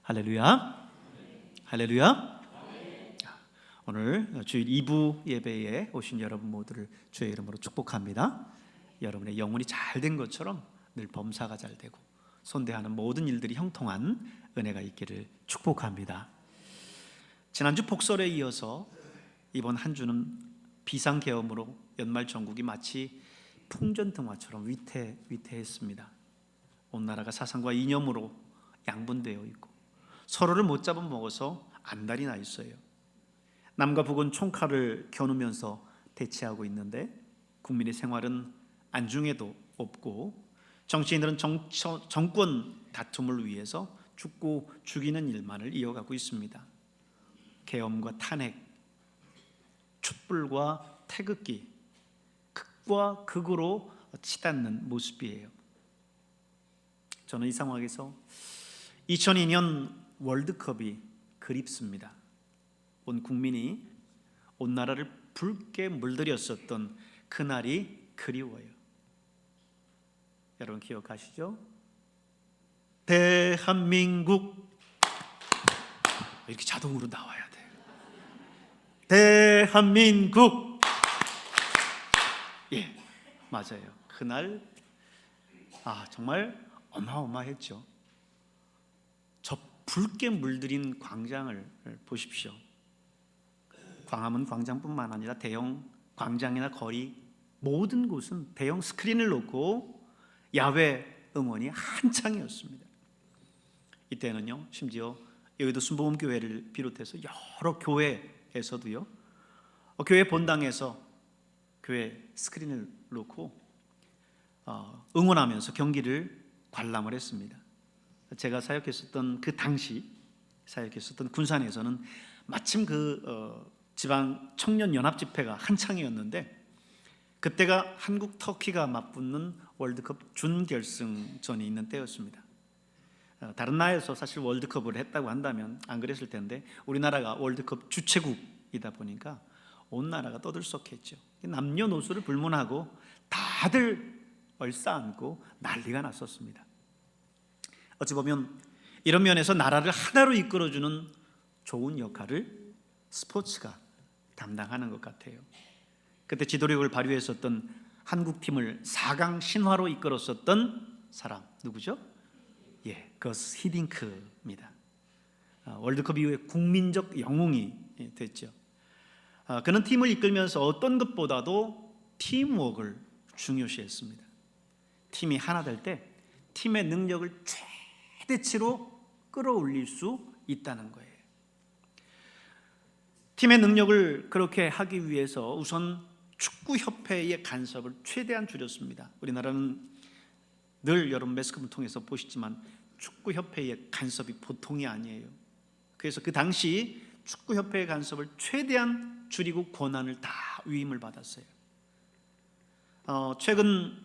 할렐루야. 할렐루야. 오늘 주일 2부 예배에 오신 여러분 모두를 주의 이름으로 축복합니다. 여러분의 영혼이 잘 된 것처럼 늘 범사가 잘 되고 손대하는 모든 일들이 형통한 은혜가 있기를 축복합니다. 지난주 복설에 이어서 이번 한 주는 비상계엄으로 연말 전국이 마치 풍전등화처럼 위태했습니다. 온 나라가 사상과 이념으로 양분되어 있고 서로를 못 잡아먹어서 안달이 나 있어요. 남과 북은 총칼을 겨누면서 대치하고 있는데 국민의 생활은 안중에도 없고 정치인들은 정권 다툼을 위해서 죽고 죽이는 일만을 이어가고 있습니다. 계엄과 탄핵, 촛불과 태극기, 극과 극으로 치닫는 모습이에요. 저는 이 상황에서 2002년 월드컵이 그립습니다. 온 국민이 온 나라를 붉게 물들였었던 그날이 그리워요. 여러분 기억하시죠? 대한민국, 이렇게 자동으로 나와야 돼요. 대한민국. 예, 맞아요. 그날 정말 어마어마했죠. 저 붉게 물들인 광장을 보십시오. 광화문 광장뿐만 아니라 대형 광장이나 거리 모든 곳은 대형 스크린을 놓고 야외 응원이 한창이었습니다. 이때는요, 심지어 여의도 순복음교회를 비롯해서 여러 교회에서도요, 교회 본당에서 교회 스크린을 놓고 응원하면서 경기를 관람을 했습니다. 제가 사역했었던 그 당시 사역했었던 군산에서는 마침 지방 청년 연합 집회가 한창이었는데 그때가 한국 터키가 맞붙는 월드컵 준결승전이 있는 때였습니다. 다른 나라에서 사실 월드컵을 했다고 한다면 안 그랬을 텐데 우리나라가 월드컵 주최국이다 보니까 온 나라가 떠들썩했죠. 남녀노소를 불문하고 다들 얼싸안고 난리가 났었습니다. 어찌 보면 이런 면에서 나라를 하나로 이끌어주는 좋은 역할을 스포츠가 담당하는 것 같아요. 그때 지도력을 발휘했었던 한국팀을 4강 신화로 이끌었었던 사람 누구죠? 거스 히딩크입니다. 월드컵 이후에 국민적 영웅이 됐죠. 그는 팀을 이끌면서 어떤 것보다도 팀워크를 중요시했습니다. 팀이 하나 될 때 팀의 능력을 최대치로 끌어올릴 수 있다는 거예요. 팀의 능력을 그렇게 하기 위해서 우선 축구협회의 간섭을 최대한 줄였습니다. 우리나라는 늘 여러분 매스컴을 통해서 보시지만 축구협회의 간섭이 보통이 아니에요. 그래서 그 당시 축구협회의 간섭을 최대한 줄이고 권한을 다 위임을 받았어요. 최근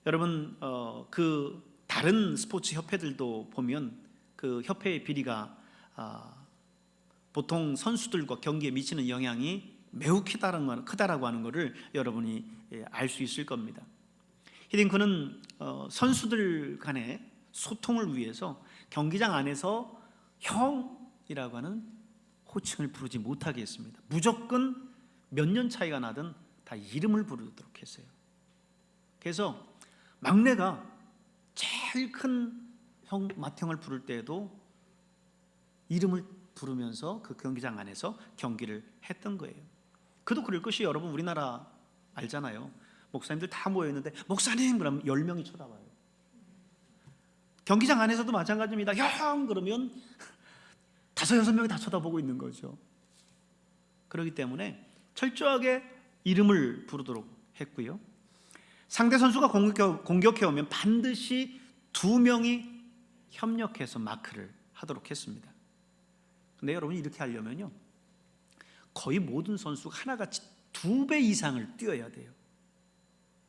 여러분 그 다른 스포츠 협회들도 보면 그 협회의 비리가 보통 선수들과 경기에 미치는 영향이 매우 크다라고 하는 것을 여러분이 알 수 있을 겁니다. 히딩크는 선수들 간의 소통을 위해서 경기장 안에서 형이라고 하는 호칭을 부르지 못하게 했습니다. 무조건 몇 년 차이가 나든 다 이름을 부르도록 했어요. 그래서 막내가 제일 큰 형, 맏형을 부를 때에도 이름을 부르면서 그 경기장 안에서 경기를 했던 거예요. 그도 그럴 것이 여러분 우리나라 알잖아요. 목사님들 다 모여있는데 목사님 그러면 10명이 쳐다봐요. 경기장 안에서도 마찬가지입니다. 형 그러면 5, 6명이 다 쳐다보고 있는 거죠. 그렇기 때문에 철저하게 이름을 부르도록 했고요. 상대 선수가 공격해 오면 반드시 2명이 협력해서 마크를 하도록 했습니다. 근데 여러분 이렇게 하려면요 거의 모든 선수가 하나같이 2배 이상을 뛰어야 돼요.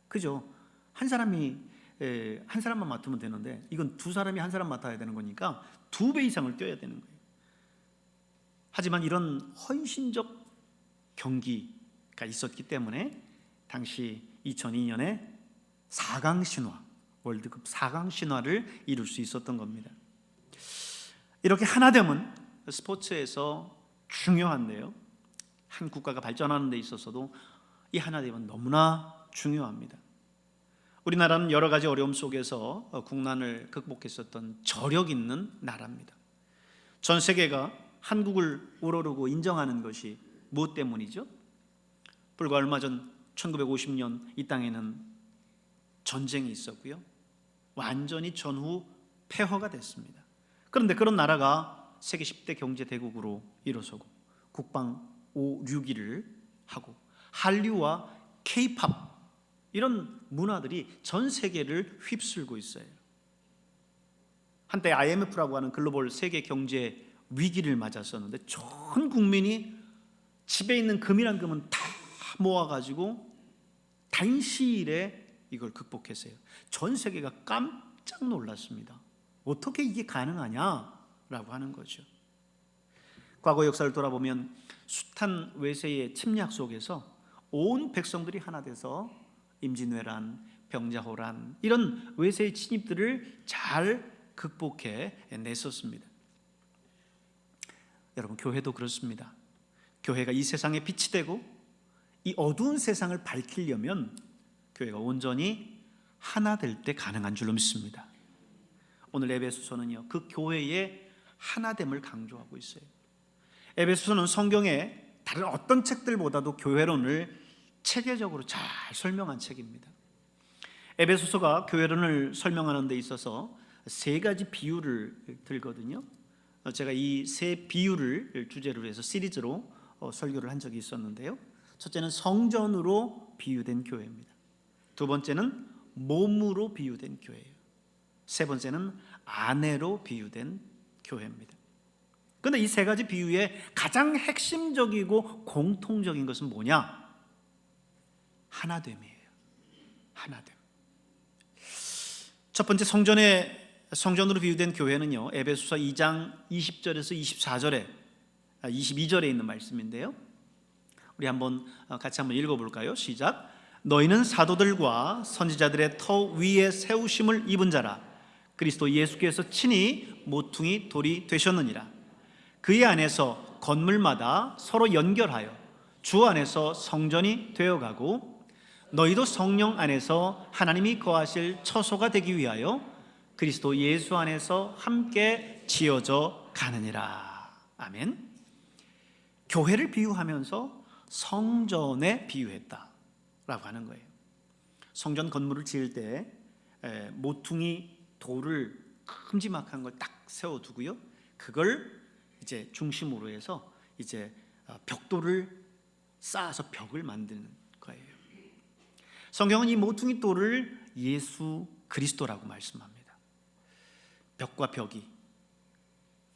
그죠? 한 사람만 맡으면 되는데 이건 2사람이 한 사람 맡아야 되는 거니까 2배 이상을 뛰어야 되는 거예요. 하지만 이런 헌신적 경기가 있었기 때문에 당시 2002년에 4강 신화, 월드컵 4강 신화를 이룰 수 있었던 겁니다. 이렇게 하나됨은 스포츠에서 중요한데요, 한 국가가 발전하는 데 있어서도 이 하나됨은 너무나 중요합니다. 우리나라는 여러 가지 어려움 속에서 국난을 극복했었던 저력 있는 나라입니다. 전 세계가 한국을 우러르고 인정하는 것이 무엇 때문이죠? 불과 얼마 전 1950년 이 땅에는 전쟁이 있었고요, 완전히 전후 폐허가 됐습니다. 그런데 그런 나라가 세계 10대 경제 대국으로 일어서고 국방 5, 6위를 하고 한류와 K-팝 이런 문화들이 전 세계를 휩쓸고 있어요. 한때 IMF라고 하는 글로벌 세계 경제 위기를 맞았었는데 전 국민이 집에 있는 금이란 금은 다 모아가지고 단시일에 이걸 극복했어요. 전 세계가 깜짝 놀랐습니다. 어떻게 이게 가능하냐라고 하는 거죠. 과거 역사를 돌아보면 숱한 외세의 침략 속에서 온 백성들이 하나 돼서 임진왜란, 병자호란 이런 외세의 침입들을 잘 극복해 냈었습니다. 여러분, 교회도 그렇습니다. 교회가 이 세상의 빛이 되고 이 어두운 세상을 밝히려면 교회가 온전히 하나 될 때 가능한 줄로 믿습니다. 오늘 에베소서는요, 그 교회의 하나됨을 강조하고 있어요. 에베소서는 성경의 다른 어떤 책들보다도 교회론을 체계적으로 잘 설명한 책입니다. 에베소서가 교회론을 설명하는 데 있어서 세 가지 비유를 들거든요. 제가 이 세 비유를 주제로 해서 시리즈로 설교를 한 적이 있었는데요, 첫째는 성전으로 비유된 교회입니다. 두 번째는 몸으로 비유된 교회예요. 세 번째는 아내로 비유된 교회입니다. 그런데 이 세 가지 비유의 가장 핵심적이고 공통적인 것은 뭐냐? 하나됨이에요. 하나됨. 첫 번째 성전으로 비유된 교회는요, 에베소서 2장 20절에서 24절에 22절에 있는 말씀인데요, 우리 같이 한번 읽어볼까요? 시작. 너희는 사도들과 선지자들의 터 위에 세우심을 입은 자라. 그리스도 예수께서 친히 모퉁이 돌이 되셨느니라. 그의 안에서 건물마다 서로 연결하여 주 안에서 성전이 되어가고 너희도 성령 안에서 하나님이 거하실 처소가 되기 위하여 그리스도 예수 안에서 함께 지어져 가느니라. 아멘. 교회를 비유하면서 성전에 비유했다라고 하는 거예요. 성전 건물을 지을 때 모퉁이 돌을 큼지막한 걸 딱 세워두고요, 그걸 이제 중심으로 해서 이제 벽돌을 쌓아서 벽을 만드는 거예요. 성경은 이 모퉁이 돌을 예수 그리스도라고 말씀합니다. 벽과 벽이,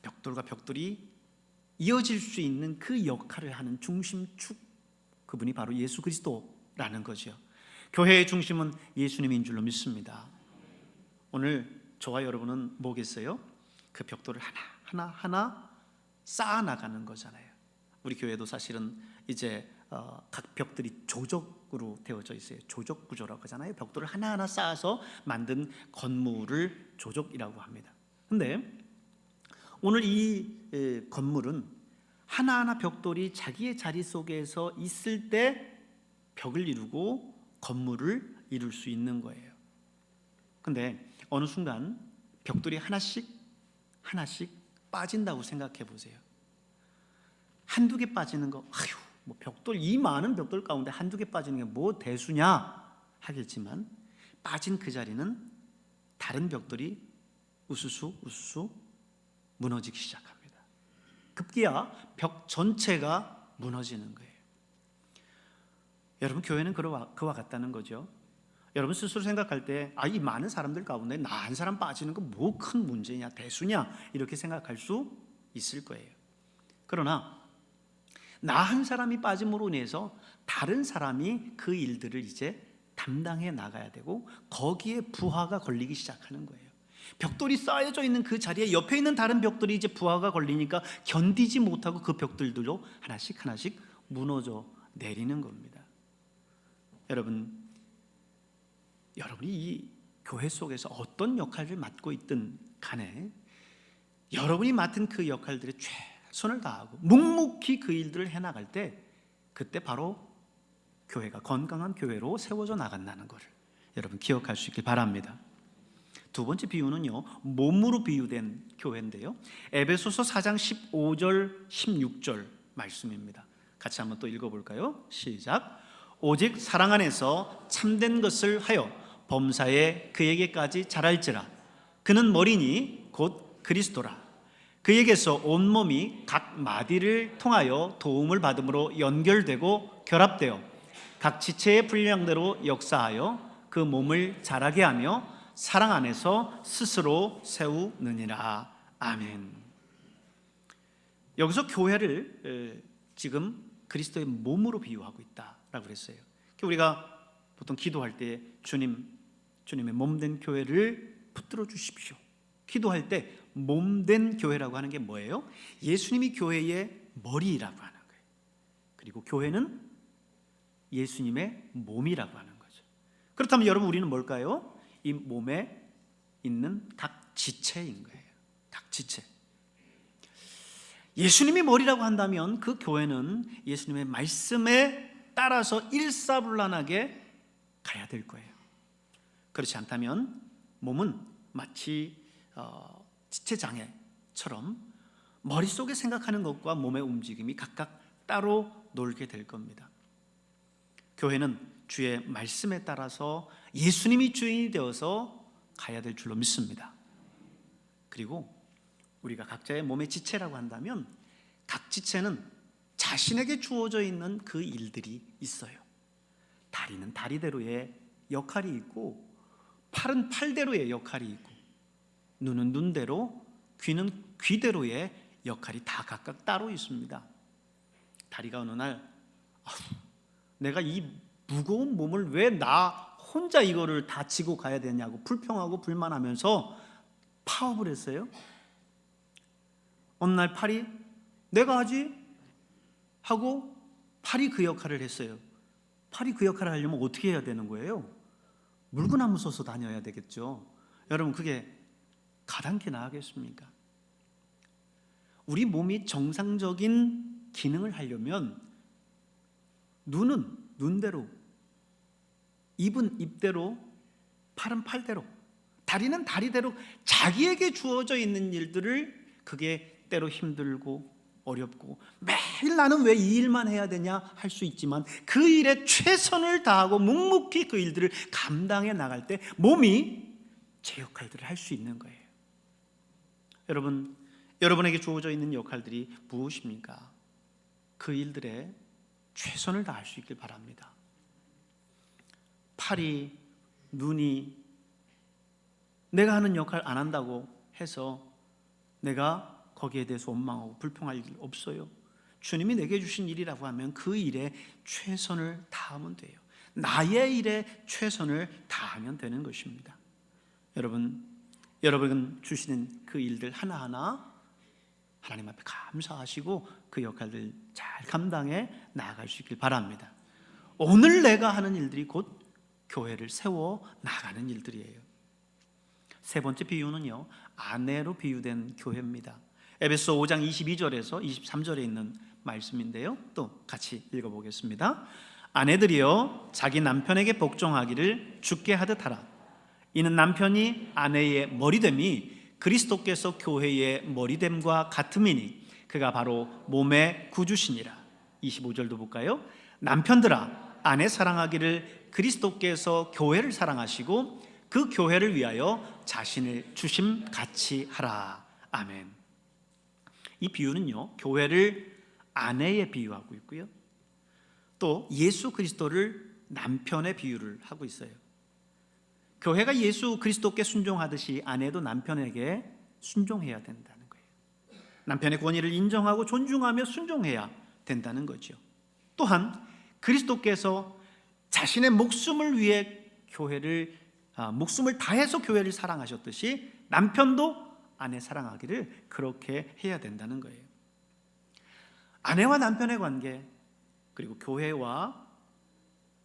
벽돌과 벽돌이 이어질 수 있는 그 역할을 하는 중심축, 그분이 바로 예수 그리스도라는 거죠. 교회의 중심은 예수님인 줄로 믿습니다. 오늘 저와 여러분은 뭐겠어요? 그 벽돌을 하나 쌓아나가는 거잖아요. 우리 교회도 사실은 이제 각 벽들이 조적으로 되어져 있어요. 조적 구조라고 하잖아요. 벽돌을 하나하나 쌓아서 만든 건물을 조적이라고 합니다. 근데 오늘 이 건물은 하나하나 벽돌이 자기의 자리 속에서 있을 때 벽을 이루고 건물을 이룰 수 있는 거예요. 근데 어느 순간 벽돌이 하나씩 빠진다고 생각해 보세요. 한두 개 빠지는 거, 뭐 벽돌, 이 많은 벽돌 가운데 한두 개 빠지는 게 뭐 대수냐 하겠지만, 빠진 그 자리는 다른 벽돌이 우수수 무너지기 시작합니다. 급기야 벽 전체가 무너지는 거예요. 여러분, 교회는 그와 같다는 거죠. 여러분 스스로 생각할 때 이 많은 사람들 가운데 나 한 사람 빠지는 거 뭐 큰 문제냐, 대수냐, 이렇게 생각할 수 있을 거예요. 그러나 나 한 사람이 빠짐으로 인해서 다른 사람이 그 일들을 이제 담당해 나가야 되고 거기에 부하가 걸리기 시작하는 거예요. 벽돌이 쌓여져 있는 그 자리에 옆에 있는 다른 벽돌이 이제 부하가 걸리니까 견디지 못하고 그 벽돌들로 하나씩 무너져 내리는 겁니다. 여러분이 이 교회 속에서 어떤 역할을 맡고 있든 간에 여러분이 맡은 그 역할들에 최선을 다하고 묵묵히 그 일들을 해나갈 때, 그때 바로 교회가 건강한 교회로 세워져 나간다는 것을 여러분 기억할 수 있길 바랍니다. 두 번째 비유는요, 몸으로 비유된 교회인데요, 에베소서 4장 15절 16절 말씀입니다. 같이 한번 또 읽어볼까요? 시작. 오직 사랑 안에서 참된 것을 하여 범사에 그에게까지 자랄지라. 그는 머리니 곧 그리스도라. 그에게서 온몸이 각 마디를 통하여 도움을 받음으로 연결되고 결합되어 각 지체의 분량대로 역사하여 그 몸을 자라게 하며 사랑 안에서 스스로 세우느니라. 아멘. 여기서 교회를 지금 그리스도의 몸으로 비유하고 있다라고 그랬어요. 우리가 보통 기도할 때 주님의 몸된 교회를 붙들어 주십시오. 기도할 때 몸된 교회라고 하는 게 뭐예요? 예수님이 교회의 머리라고 하는 거예요. 그리고 교회는 예수님의 몸이라고 하는 거죠. 그렇다면 여러분, 우리는 뭘까요? 이 몸에 있는 각 지체인 거예요. 각 지체. 예수님이 머리라고 한다면 그 교회는 예수님의 말씀에 따라서 일사불란하게 가야 될 거예요. 그렇지 않다면 몸은 마치 지체장애처럼 머릿속에 생각하는 것과 몸의 움직임이 각각 따로 놀게 될 겁니다. 교회는 주의 말씀에 따라서 예수님이 주인이 되어서 가야 될 줄로 믿습니다. 그리고 우리가 각자의 몸의 지체라고 한다면 각 지체는 자신에게 주어져 있는 그 일들이 있어요. 다리는 다리대로의 역할이 있고, 팔은 팔대로의 역할이 있고, 눈은 눈대로, 귀는 귀대로의 역할이 다 각각 따로 있습니다. 다리가 어느 날 내가 이 무거운 몸을 왜 나 혼자 이거를 다 지고 가야 되냐고 불평하고 불만하면서 파업을 했어요. 어느 날 팔이 내가 하지 하고 팔이 그 역할을 했어요. 팔이 그 역할을 하려면 어떻게 해야 되는 거예요? 물구나무 서서 다녀야 되겠죠. 여러분, 그게 가당키나 하겠습니까? 우리 몸이 정상적인 기능을 하려면 눈은 눈대로, 입은 입대로, 팔은 팔대로, 다리는 다리대로 자기에게 주어져 있는 일들을, 그게 때로 힘들고 어렵고 매일 나는 왜 이 일만 해야 되냐 할 수 있지만, 그 일에 최선을 다하고 묵묵히 그 일들을 감당해 나갈 때 몸이 제 역할들을 할 수 있는 거예요. 여러분에게 주어져 있는 역할들이 무엇입니까? 그 일들에 최선을 다할 수 있길 바랍니다. 팔이, 눈이 내가 하는 역할 안 한다고 해서 내가 거기에 대해서 원망하고 불평할 일 없어요. 주님이 내게 주신 일이라고 하면 그 일에 최선을 다하면 돼요. 나의 일에 최선을 다하면 되는 것입니다. 여러분 주시는 그 일들 하나하나 하나님 앞에 감사하시고 그 역할들 잘 감당해 나아갈 수 있길 바랍니다. 오늘 내가 하는 일들이 곧 교회를 세워 나가는 일들이에요. 세 번째 비유는요, 아내로 비유된 교회입니다. 에베소 5장 22절에서 23절에 있는 말씀인데요, 또 같이 읽어보겠습니다. 아내들이여 자기 남편에게 복종하기를 주께 하듯 하라. 이는 남편이 아내의 머리됨이 그리스도께서 교회의 머리됨과 같음이니 그가 바로 몸의 구주시니라. 25절도 볼까요? 남편들아 아내 사랑하기를 그리스도께서 교회를 사랑하시고 그 교회를 위하여 자신을 주심같이 하라. 아멘. 이 비유는요, 교회를 아내에 비유하고 있고요, 또 예수 그리스도를 남편에 비유를 하고 있어요. 교회가 예수 그리스도께 순종하듯이 아내도 남편에게 순종해야 된다는 거예요. 남편의 권위를 인정하고 존중하며 순종해야 된다는 거죠. 또한 그리스도께서 자신의 목숨을 위해 목숨을 다해서 교회를 사랑하셨듯이 남편도 아내 사랑하기를 그렇게 해야 된다는 거예요. 아내와 남편의 관계, 그리고 교회와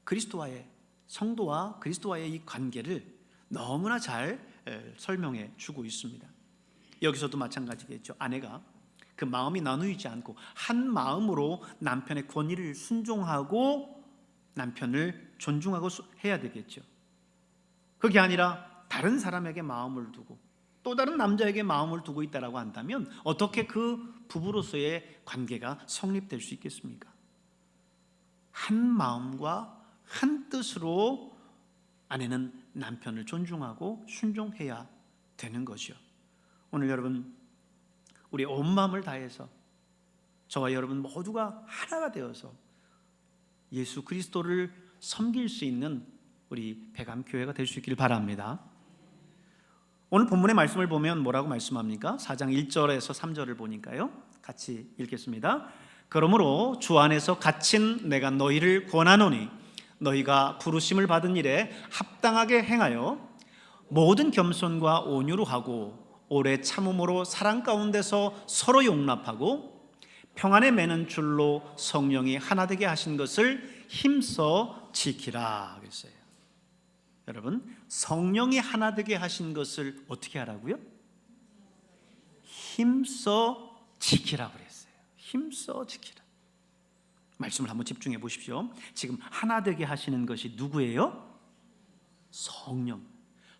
그리스도와의, 성도와 그리스도와의 이 관계를 너무나 잘 설명해 주고 있습니다. 여기서도 마찬가지겠죠. 아내가 그 마음이 나누이지 않고 한 마음으로 남편의 권위를 순종하고 남편을 존중하고 해야 되겠죠. 그게 아니라 다른 사람에게 마음을 두고 또 다른 남자에게 마음을 두고 있다라고 한다면 어떻게 그 부부로서의 관계가 성립될 수 있겠습니까? 한 마음과 한 뜻으로 아내는 남편을 존중하고 순종해야 되는 것이요. 오늘 여러분, 우리 온 마음을 다해서 저와 여러분 모두가 하나가 되어서 예수 그리스도를 섬길 수 있는 우리 배감교회가 될 수 있기를 바랍니다. 오늘 본문의 말씀을 보면 뭐라고 말씀합니까? 4장 1절에서 3절을 보니까요, 같이 읽겠습니다. 그러므로 주 안에서 갇힌 내가 너희를 권하노니 너희가 부르심을 받은 일에 합당하게 행하여 모든 겸손과 온유로 하고 오래 참음으로 사랑 가운데서 서로 용납하고 평안에 매는 줄로 성령이 하나 되게 하신 것을 힘써 지키라 그랬어요. 여러분, 성령이 하나 되게 하신 것을 어떻게 하라고요? 힘써 지키라 그랬어요. 힘써 지키라. 말씀을 한번 집중해 보십시오. 지금 하나 되게 하시는 것이 누구예요? 성령.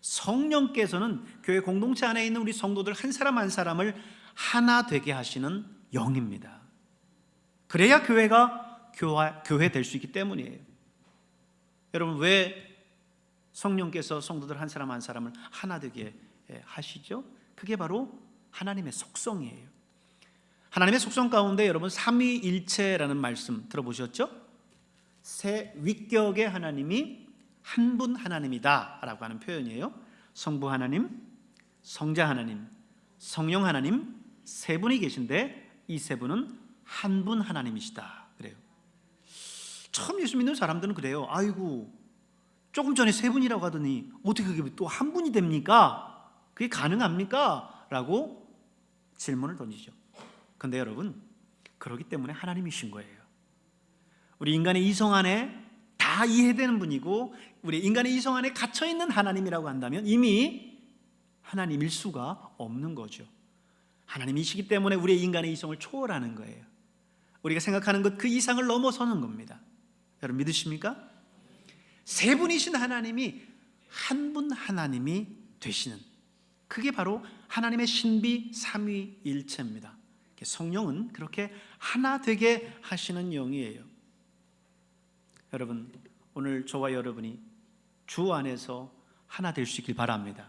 성령께서는 교회 공동체 안에 있는 우리 성도들 한 사람 한 사람을 하나 되게 하시는 영입니다. 그래야 교회가 교회 될 수 있기 때문이에요. 여러분, 왜 성령께서 성도들 한 사람 한 사람을 하나 되게 하시죠? 그게 바로 하나님의 속성이에요. 하나님의 속성 가운데 여러분 삼위일체라는 말씀 들어보셨죠? 세 위격의 하나님이 한 분 하나님이다 라고 하는 표현이에요. 성부 하나님, 성자 하나님, 성령 하나님 세 분이 계신데 이 세 분은 한 분 하나님이시다 그래요. 처음 예수 믿는 사람들은 그래요. 아이고, 조금 전에 세 분이라고 하더니 어떻게 그게 또 한 분이 됩니까? 그게 가능합니까? 라고 질문을 던지죠. 그런데 여러분, 그렇기 때문에 하나님이신 거예요. 우리 인간의 이성 안에 다 이해되는 분이고 우리 인간의 이성 안에 갇혀있는 하나님이라고 한다면 이미 하나님일 수가 없는 거죠. 하나님이시기 때문에 우리의 인간의 이성을 초월하는 거예요. 우리가 생각하는 것 그 이상을 넘어서는 겁니다. 여러분 믿으십니까? 세 분이신 하나님이 한 분 하나님이 되시는, 그게 바로 하나님의 신비 삼위일체입니다. 성령은 그렇게 하나 되게 하시는 영이에요. 여러분, 오늘 저와 여러분이 주 안에서 하나 될 수 있길 바랍니다.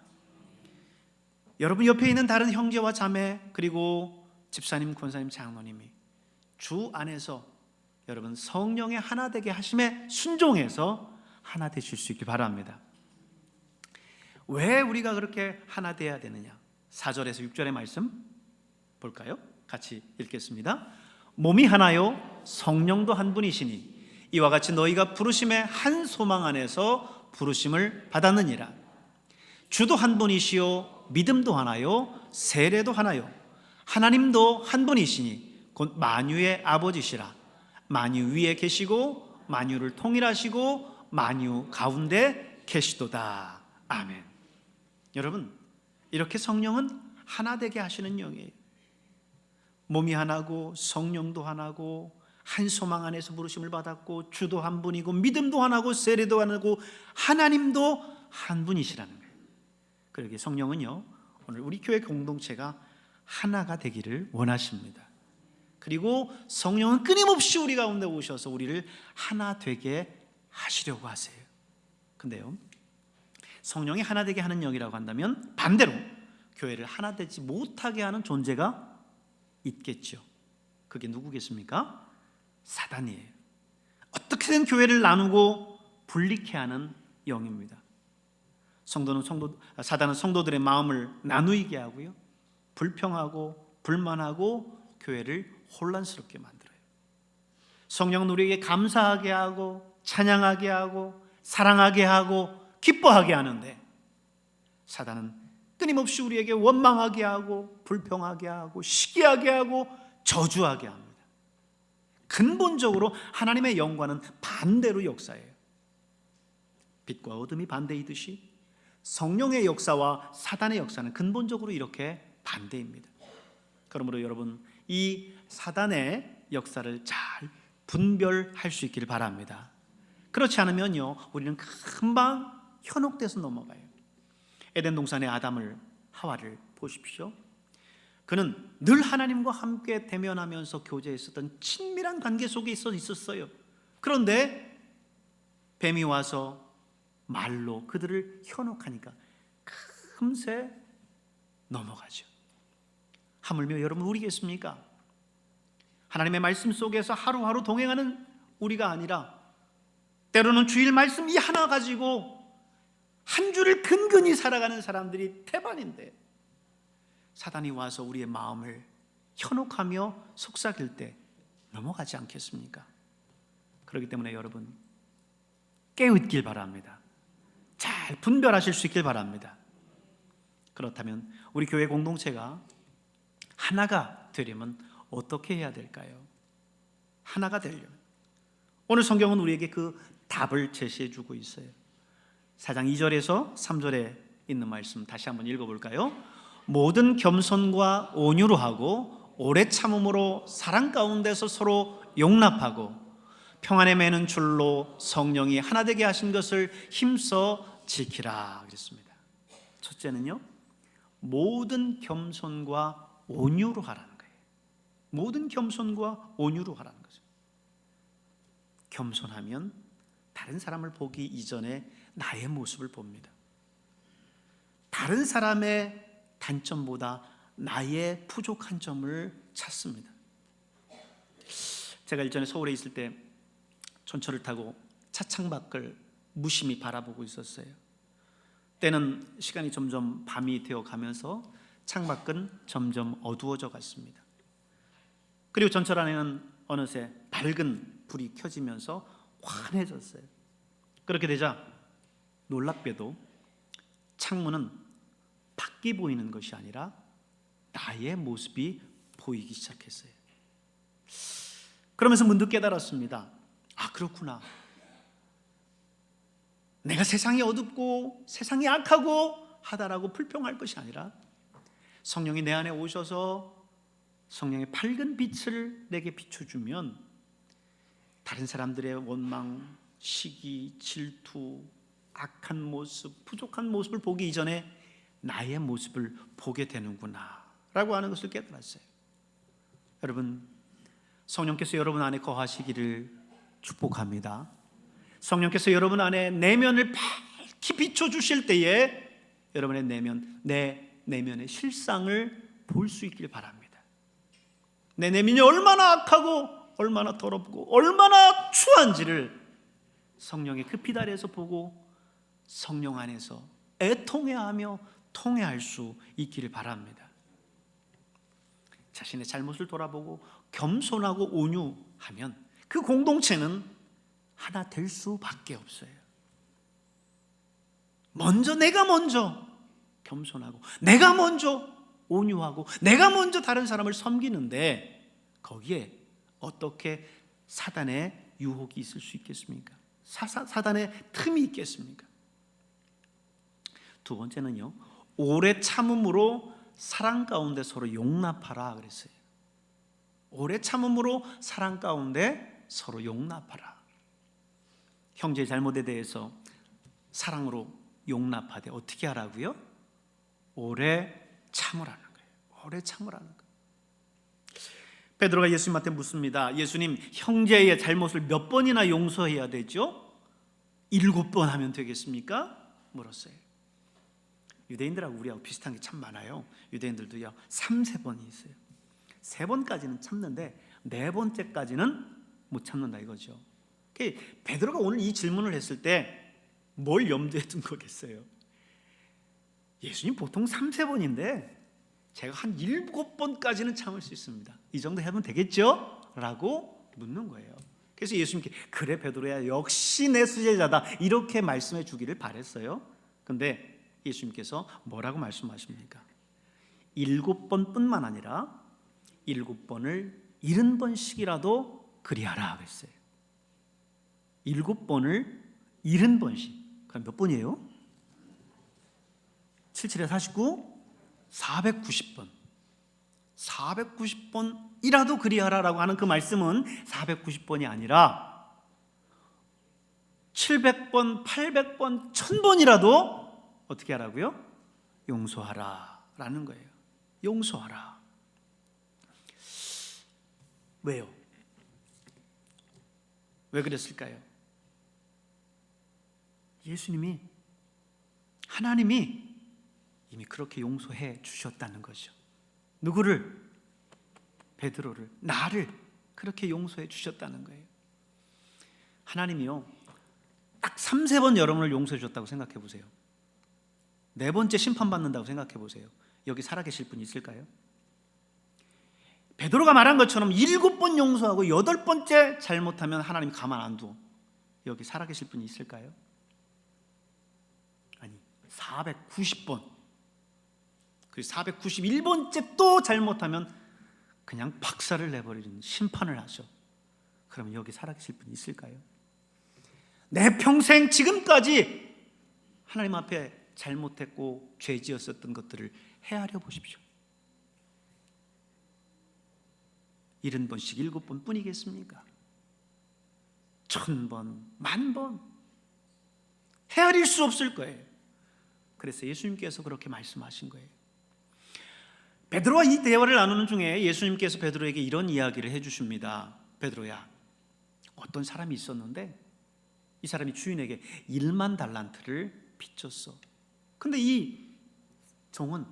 여러분 옆에 있는 다른 형제와 자매 그리고 집사님, 권사님, 장로님이 주 안에서 여러분 성령의 하나 되게 하심에 순종해서 하나 되실 수 있길 바랍니다. 왜 우리가 그렇게 하나 돼야 되느냐? 4절에서 6절의 말씀 볼까요? 같이 읽겠습니다. 몸이 하나요 성령도 한 분이시니 이와 같이 너희가 부르심의 한 소망 안에서 부르심을 받았느니라. 주도 한 분이시요 믿음도 하나요 세례도 하나요 하나님도 한 분이시니 곧 만유의 아버지시라. 만유 위에 계시고 만유를 통일하시고 만유 가운데 계시도다. 아멘. 여러분, 이렇게 성령은 하나 되게 하시는 영이에요. 몸이 하나고 성령도 하나고 한 소망 안에서 부르심을 받았고 주도 한 분이고 믿음도 하나고 세례도 하나고 하나님도 한 분이시라는 거예요. 그러기에 성령은요 오늘 우리 교회 공동체가 하나가 되기를 원하십니다. 그리고 성령은 끊임없이 우리 가운데 오셔서 우리를 하나 되게 하시려고 하세요. 근데요, 성령이 하나 되게 하는 영이라고 한다면 반대로 교회를 하나 되지 못하게 하는 존재가 있겠죠. 그게 누구겠습니까? 사단이에요. 어떻게든 교회를 나누고 분리케 하는 영입니다. 사단은 성도들의 마음을 나누게 하고요, 불평하고 불만하고 교회를 혼란스럽게 만들어요. 성령은 우리에게 감사하게 하고 찬양하게 하고 사랑하게 하고 기뻐하게 하는데 사단은 끊임없이 우리에게 원망하게 하고 불평하게 하고 시기하게 하고 저주하게 합니다. 근본적으로 하나님의 영과는 반대로 역사해요. 빛과 어둠이 반대이듯이 성령의 역사와 사단의 역사는 근본적으로 이렇게 반대입니다. 그러므로 여러분, 이 사단의 역사를 잘 분별할 수 있기를 바랍니다. 그렇지 않으면요, 우리는 금방 현혹돼서 넘어가요. 에덴 동산의 아담을, 하와를 보십시오. 그는 늘 하나님과 함께 대면하면서 교제했었던 친밀한 관계 속에 있었어요. 그런데 뱀이 와서 말로 그들을 현혹하니까 금세 넘어가죠. 하물며 여러분, 우리겠습니까? 하나님의 말씀 속에서 하루하루 동행하는 우리가 아니라 때로는 주일 말씀 이 하나 가지고 한 주를 근근히 살아가는 사람들이 태반인데, 사단이 와서 우리의 마음을 현혹하며 속삭일 때 넘어가지 않겠습니까? 그렇기 때문에 여러분, 깨어있길 바랍니다. 잘 분별하실 수 있길 바랍니다. 그렇다면 우리 교회 공동체가 하나가 되려면 어떻게 해야 될까요? 하나가 되려면 오늘 성경은 우리에게 그 답을 제시해 주고 있어요. 4장 2절에서 3절에 있는 말씀 다시 한번 읽어볼까요? 모든 겸손과 온유로 하고 오래 참음으로 사랑 가운데서 서로 용납하고 평안에 매는 줄로 성령이 하나 되게 하신 것을 힘써 지키라 그랬습니다. 첫째는요, 모든 겸손과 온유로 하라는 거예요. 모든 겸손과 온유로 하라는 거죠. 겸손하면 다른 사람을 보기 이전에 나의 모습을 봅니다. 다른 사람의 단점보다 나의 부족한 점을 찾습니다. 제가 일전에 서울에 있을 때 전철을 타고 차창밖을 무심히 바라보고 있었어요. 때는 시간이 점점 밤이 되어 가면서 창밖은 점점 어두워져 갔습니다. 그리고 전철 안에는 어느새 밝은 불이 켜지면서 환해졌어요. 그렇게 되자 놀랍게도 창문은 밖이 보이는 것이 아니라 나의 모습이 보이기 시작했어요. 그러면서 문득 깨달았습니다. 아, 그렇구나. 내가 세상이 어둡고 세상이 악하고 하다라고 불평할 것이 아니라 성령이 내 안에 오셔서 성령의 밝은 빛을 내게 비춰주면 다른 사람들의 원망, 시기, 질투, 악한 모습, 부족한 모습을 보기 이전에 나의 모습을 보게 되는구나 라고 하는 것을 깨달았어요. 여러분, 성령께서 여러분 안에 거하시기를 축복합니다. 성령께서 여러분 안에 내면을 밝히 비춰주실 때에 여러분의 내 내면의 실상을 볼 수 있길 바랍니다. 내 내면이 얼마나 악하고 얼마나 더럽고 얼마나 추한지를 성령의 그 빛 아래에서 보고 성령 안에서 애통해하며 통회할 수 있기를 바랍니다. 자신의 잘못을 돌아보고 겸손하고 온유하면 그 공동체는 하나 될 수밖에 없어요. 내가 먼저 겸손하고 내가 먼저 온유하고 내가 먼저 다른 사람을 섬기는데 거기에 어떻게 사단의 유혹이 있을 수 있겠습니까? 사단의 틈이 있겠습니까? 두 번째는요, 오래 참음으로 사랑 가운데 서로 용납하라 그랬어요. 오래 참음으로 사랑 가운데 서로 용납하라. 형제의 잘못에 대해서 사랑으로 용납하되 어떻게 하라고요? 오래 참으라는 거예요. 오래 참으라는 거예요. 베드로가 예수님한테 묻습니다. 예수님, 형제의 잘못을 몇 번이나 용서해야 되죠? 7번 하면 되겠습니까? 물었어요. 유대인들하고 우리하고 비슷한 게 참 많아요. 유대인들도요 3-4번이 있어요. 3번까지는 참는데 4번째까지는 못 참는다 이거죠. 베드로가 오늘 이 질문을 했을 때 뭘 염두에 둔 거겠어요? 예수님 보통 3-4번인데 제가 한 7번까지는 참을 수 있습니다. 이 정도 하면 되겠죠? 라고 묻는 거예요. 그래서 예수님께 그래 베드로야 역시 내 수제자다 이렇게 말씀해 주기를 바랬어요. 근데 예수님께서 뭐라고 말씀하십니까? 7번뿐만 아니라 7번을 70번씩이라도 그리하라 그랬어요. 7번을 70번씩. 그럼 몇 번이에요? 7, 7에 49, 490번 490번이라도 그리하라라고 하는 그 말씀은 490번이 아니라 700번, 800번, 1000번이라도 어떻게 하라고요? 용서하라 라는 거예요. 용서하라. 왜요? 왜 그랬을까요? 예수님이, 하나님이 이미 그렇게 용서해 주셨다는 거죠. 누구를? 베드로를, 나를 그렇게 용서해 주셨다는 거예요. 하나님이요, 딱 3-4번 여러분을 용서해 줬다고 생각해 보세요. 4번째 심판받는다고 생각해 보세요. 여기 살아계실 분 있을까요? 베드로가 말한 것처럼 7번 용서하고 8번째 잘못하면 하나님 가만 안 둬. 여기 살아계실 분이 있을까요? 아니, 490번, 그리고 491번째 또 잘못하면 그냥 박살을 내버리는 심판을 하셔. 그러면 여기 살아계실 분이 있을까요? 내 평생 지금까지 하나님 앞에 잘못했고 죄 지었었던 것들을 헤아려 보십시오. 70번씩 7번 뿐이겠습니까? 1000번, 10,000번 헤아릴 수 없을 거예요. 그래서 예수님께서 그렇게 말씀하신 거예요. 베드로와 이 대화를 나누는 중에 예수님께서 베드로에게 이런 이야기를 해주십니다. 베드로야, 어떤 사람이 있었는데 이 사람이 주인에게 1만 달란트를 빚졌어. 근데 이 종은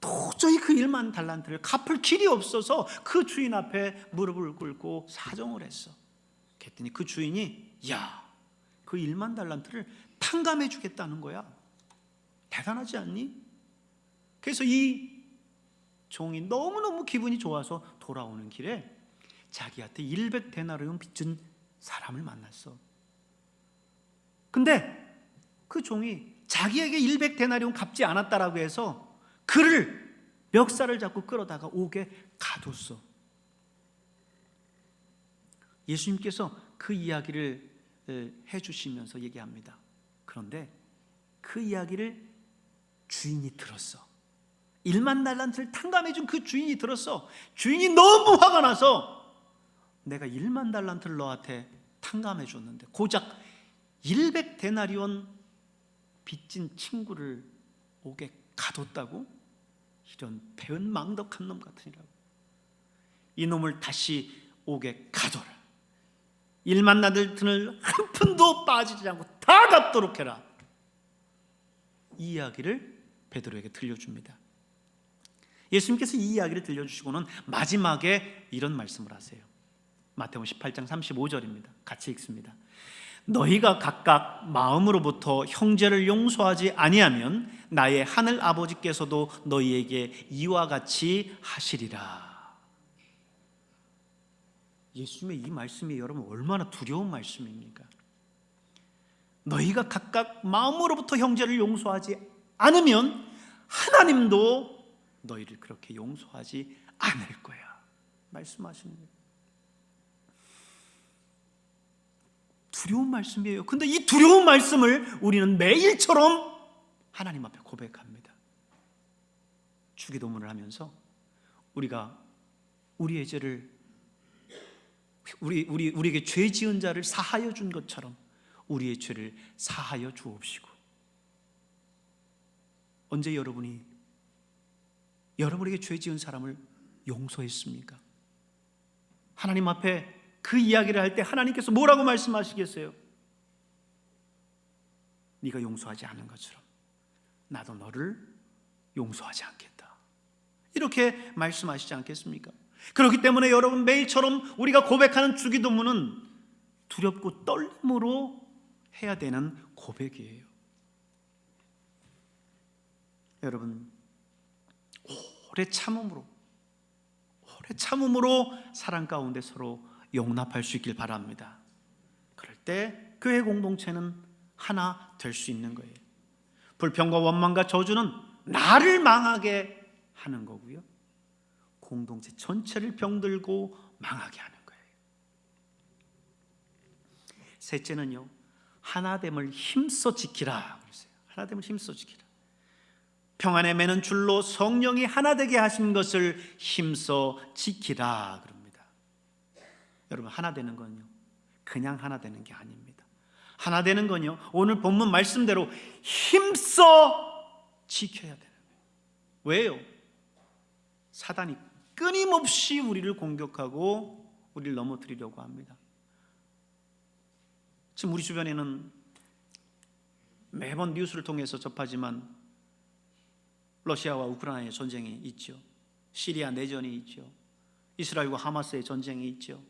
도저히 그 1만 달란트를 갚을 길이 없어서 그 주인 앞에 무릎을 꿇고 사정을 했어. 그랬더니 그 주인이, 야, 그 1만 달란트를 탕감해 주겠다는 거야. 대단하지 않니? 그래서 이 종이 너무너무 기분이 좋아서 돌아오는 길에 자기한테 100데나리온 빚진 사람을 만났어. 근데 그 종이 자기에게 100데나리온 갚지 않았다라고 해서 그를 멱살을 잡고 끌어다가 옥에 가뒀어. 예수님께서 그 이야기를 해주시면서 얘기합니다. 그런데 그 이야기를 주인이 들었어. 1만 달란트를 탕감해준 그 주인이 들었어. 주인이 너무 화가 나서, 내가 1만 달란트를 너한테 탕감해줬는데 고작 100데나리온 빚진 친구를 옥에 가뒀다고? 이런 배은망덕한 놈 같으니라고. 이놈을 다시 옥에 가둬라. 1만 달란트를 한 푼도 빠지지 않고 다 갚도록 해라. 이 이야기를 베드로에게 들려줍니다. 예수님께서 이 이야기를 들려주시고는 마지막에 이런 말씀을 하세요. 마태복음 18장 35절입니다. 같이 읽습니다. 너희가 각각 마음으로부터 형제를 용서하지 아니하면 나의 하늘 아버지께서도 너희에게 이와 같이 하시리라. 예수님의 이 말씀이 여러분 얼마나 두려운 말씀입니까? 너희가 각각 마음으로부터 형제를 용서하지 않으면 하나님도 너희를 그렇게 용서하지 않을 거야. 말씀하시는 거예요. 두려운 말씀이에요. 근데 이 두려운 말씀을 우리는 매일처럼 하나님 앞에 고백합니다. 주기도문을 하면서 우리가 우리의 죄를 우리에게 죄 지은 자를 사하여 준 것처럼 우리의 죄를 사하여 주옵시고. 언제 여러분에게 죄 지은 사람을 용서했습니까? 하나님 앞에 그 이야기를 할 때 하나님께서 뭐라고 말씀하시겠어요? 네가 용서하지 않은 것처럼 나도 너를 용서하지 않겠다. 이렇게 말씀하시지 않겠습니까? 그렇기 때문에 여러분 매일처럼 우리가 고백하는 주기도문은 두렵고 떨림으로 해야 되는 고백이에요. 여러분 오래 참음으로 사랑 가운데 서로 용납할 수 있길 바랍니다. 그럴 때 교회 공동체는 하나 될 수 있는 거예요. 불평과 원망과 저주는 나를 망하게 하는 거고요, 공동체 전체를 병들고 망하게 하는 거예요. 셋째는요, 하나됨을 힘써 지키라 그랬어요. 하나됨을 힘써 지키라. 평안에 매는 줄로 성령이 하나 되게 하신 것을 힘써 지키라 그럽니다. 여러분, 하나 되는 건요, 그냥 하나 되는 게 아닙니다. 하나 되는 건요, 오늘 본문 말씀대로 힘써 지켜야 되는 거예요. 왜요? 사단이 끊임없이 우리를 공격하고 우리를 넘어뜨리려고 합니다. 지금 우리 주변에는 매번 뉴스를 통해서 접하지만 러시아와 우크라이나의 전쟁이 있죠. 시리아 내전이 있죠. 이스라엘과 하마스의 전쟁이 있죠.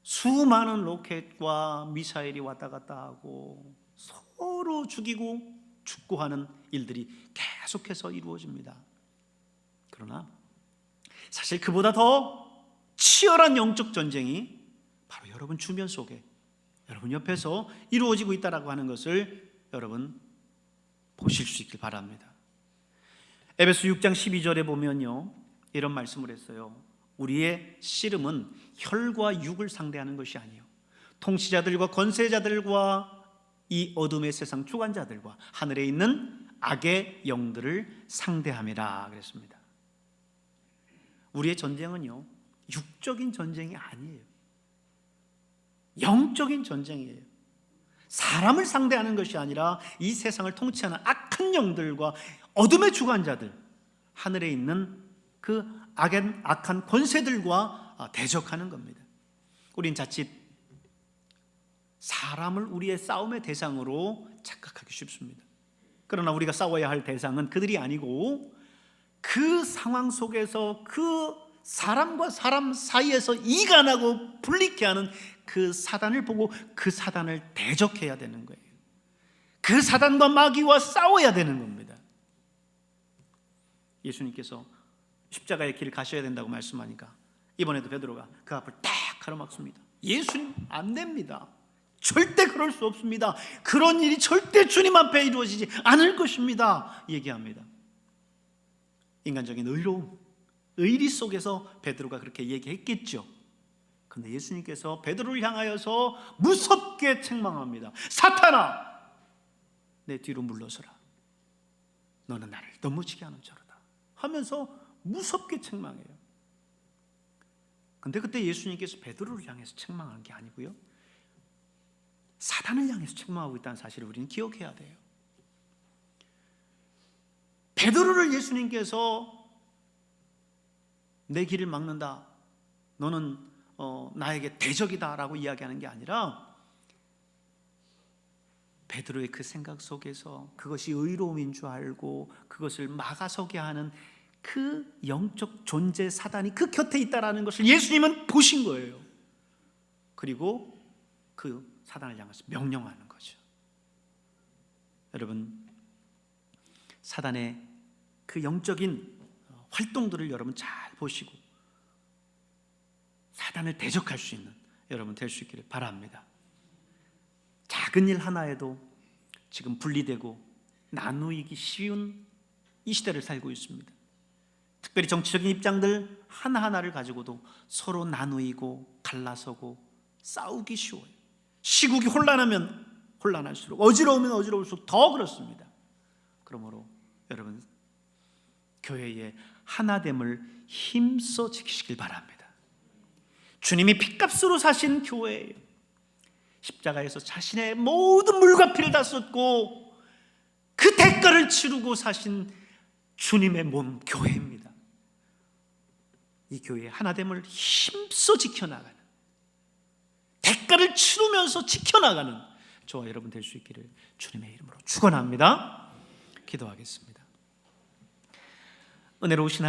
수많은 로켓과 미사일이 왔다 갔다 하고 서로 죽이고 죽고 하는 일들이 계속해서 이루어집니다. 그러나 사실 그보다 더 치열한 영적 전쟁이 바로 여러분 주변 속에, 여러분 옆에서 이루어지고 있다라고 하는 것을 여러분 보실 수 있길 바랍니다. 에베소 6장 12절에 보면요, 이런 말씀을 했어요. 우리의 씨름은 혈과 육을 상대하는 것이 아니요, 통치자들과 권세자들과 이 어둠의 세상 주관자들과 하늘에 있는 악의 영들을 상대함이라 그랬습니다. 우리의 전쟁은요, 육적인 전쟁이 아니에요. 영적인 전쟁이에요. 사람을 상대하는 것이 아니라 이 세상을 통치하는 악한 영들과 어둠의 주관자들, 하늘에 있는 그 악한 권세들과 대적하는 겁니다. 우린 자칫 사람을 우리의 싸움의 대상으로 착각하기 쉽습니다. 그러나 우리가 싸워야 할 대상은 그들이 아니고 그 상황 속에서 그 사람과 사람 사이에서 이간하고 불리게 하는 그 사단을 보고 그 사단을 대적해야 되는 거예요. 그 사단과 마귀와 싸워야 되는 겁니다. 예수님께서 십자가의 길을 가셔야 된다고 말씀하니까 이번에도 베드로가 그 앞을 딱 가로막습니다. 예수님, 안 됩니다. 절대 그럴 수 없습니다. 그런 일이 절대 주님 앞에 이루어지지 않을 것입니다. 얘기합니다. 인간적인 의로움, 의리 속에서 베드로가 그렇게 얘기했겠죠. 그런데 예수님께서 베드로를 향하여서 무섭게 책망합니다. 사탄아, 내 뒤로 물러서라. 너는 나를 넘어지게 하는 자로다 하면서 무섭게 책망해요. 근데 그때 예수님께서 베드로를 향해서 책망한 게 아니고요, 사단을 향해서 책망하고 있다는 사실을 우리는 기억해야 돼요. 베드로를 예수님께서 내 길을 막는다, 너는 나에게 대적이다 라고 이야기하는 게 아니라 베드로의 그 생각 속에서 그것이 의로움인 줄 알고 그것을 막아서게 하는 그 영적 존재 사단이 그 곁에 있다는 것을 예수님은 보신 거예요. 그리고 그 사단을 향해서 명령하는 거죠. 여러분, 사단의 그 영적인 활동들을 여러분 잘 보시고 사단을 대적할 수 있는 여러분 될 수 있기를 바랍니다. 작은 일 하나에도 지금 분리되고 나누기 쉬운 이 시대를 살고 있습니다. 특별히 정치적인 입장들 하나하나를 가지고도 서로 나누이고 갈라서고 싸우기 쉬워요. 시국이 혼란하면 혼란할수록, 어지러우면 어지러울수록 더 그렇습니다. 그러므로 여러분, 교회의 하나됨을 힘써 지키시길 바랍니다. 주님이 핏값으로 사신 교회예요. 십자가에서 자신의 모든 물과 피를 다 쏟고 그 대가를 치르고 사신 주님의 몸 교회입니다. 이 교회의 하나됨을 힘써 지켜나가는, 대가를 치르면서 지켜나가는 저와 여러분 될 수 있기를 주님의 이름으로 축원합니다. 기도하겠습니다. 은혜로우신